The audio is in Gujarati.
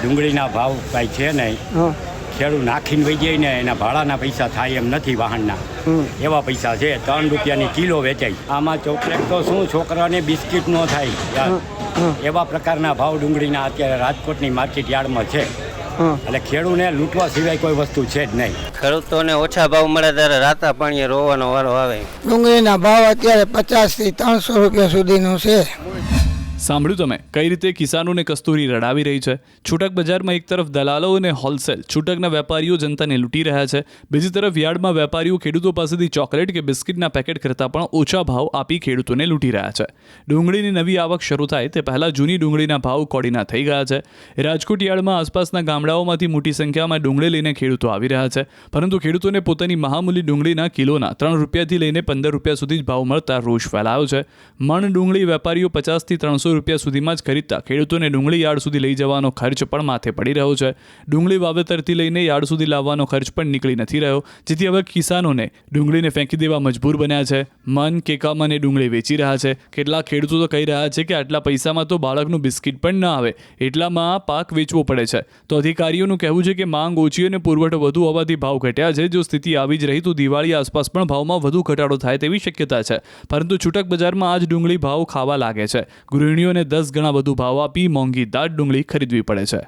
ડુંગળીના ભાવ કાંઈ છે નહીં. ખેડૂત નાખીને વહી જાય ને એના ભાડાના પૈસા થાય એમ નથી વાહનના, એવા પૈસા છે. 3 રૂપિયાની કિલો વેચાય. આમાં ચોકલેટ તો શું, છોકરાને બિસ્કિટ ન થાય એવા પ્રકારના ભાવ ડુંગળીના અત્યારે રાજકોટની માર્કેટ યાર્ડમાં છે. એટલે ખેડૂતને લૂંટવા સિવાય કોઈ વસ્તુ છે જ નહીં. ખેડૂતોને ઓછા ભાવ મળે ત્યારે રાતા પાણીએ રોવાનો વારો આવે. ડુંગળીના ભાવ અત્યારે 50 થી 300 રૂપિયા સુધીનો છે. સાંભળ્યું તમે કઈ રીતે કિસાનોને કસ્તુરી રડાવી રહી છે. છૂટક બજારમાં એક તરફ દલાલો અને હોલસેલ છૂટકના વેપારીઓ જનતાને લૂંટી રહ્યા છે, બીજી તરફ યાર્ડમાં વેપારીઓ ખેડૂતો પાસેથી ચોકલેટ કે બિસ્કિટના પેકેટ કરતાં પણ ઓછા ભાવ આપી ખેડૂતોને લૂંટી રહ્યા છે. ડુંગળીની નવી આવક શરૂ થાય તે પહેલાં જૂની ડુંગળીના ભાવ કોડીના થઈ ગયા છે. રાજકોટ યાર્ડમાં આસપાસના ગામડાઓમાંથી મોટી સંખ્યામાં ડુંગળી લઈને ખેડૂતો આવી રહ્યા છે, પરંતુ ખેડૂતોને પોતાની મહામૂલી ડુંગળીના કિલોના 3 રૂપિયાથી લઈને 15 રૂપિયા સુધી જ ભાવ મળતા રોષ ફેલાયો છે. મણ ડુંગળી વેપારીઓ 50 થી 300 રૂપિયા સુધીમાં જ ખરીદતા ખેડૂતોને ડુંગળી યાર્ડ સુધી લઈ જવાનો ખર્ચ પણ માથે પડી રહ્યો છે. ડુંગળી વાવેતરથી લઈને યાર્ડ સુધી લાવવાનો ખર્ચ પણ નીકળી નથી રહ્યો, જેથી હવે કિસાનોને ડુંગળીને ફેંકી દેવા મજબૂર બન્યા છે. મન કેકામને ડુંગળી વેચી રહ્યા છે. કેટલાક ખેડૂતો તો કહી રહ્યા છે કે આટલા પૈસામાં તો બાળકનું બિસ્કિટ પણ ન આવે, એટલામાં પાક વેચવો પડે છે. તો અધિકારીઓનું કહેવું છે કે માંગ ઓછી અને પુરવઠો વધુ હોવાથી ભાવ ઘટ્યા છે. જો સ્થિતિ આવી જ રહી તો દિવાળી આસપાસ પણ ભાવમાં વધુ ઘટાડો થાય તેવી શક્યતા છે, પરંતુ છૂટક બજારમાં આ જ ડુંગળી ભાવ ખાવા લાગે છે. ગૃહિણીઓને 10 ગણા વધુ ભાવ આપી મોંઘી દાટ ડુંગળી ખરીદવી પડે છે.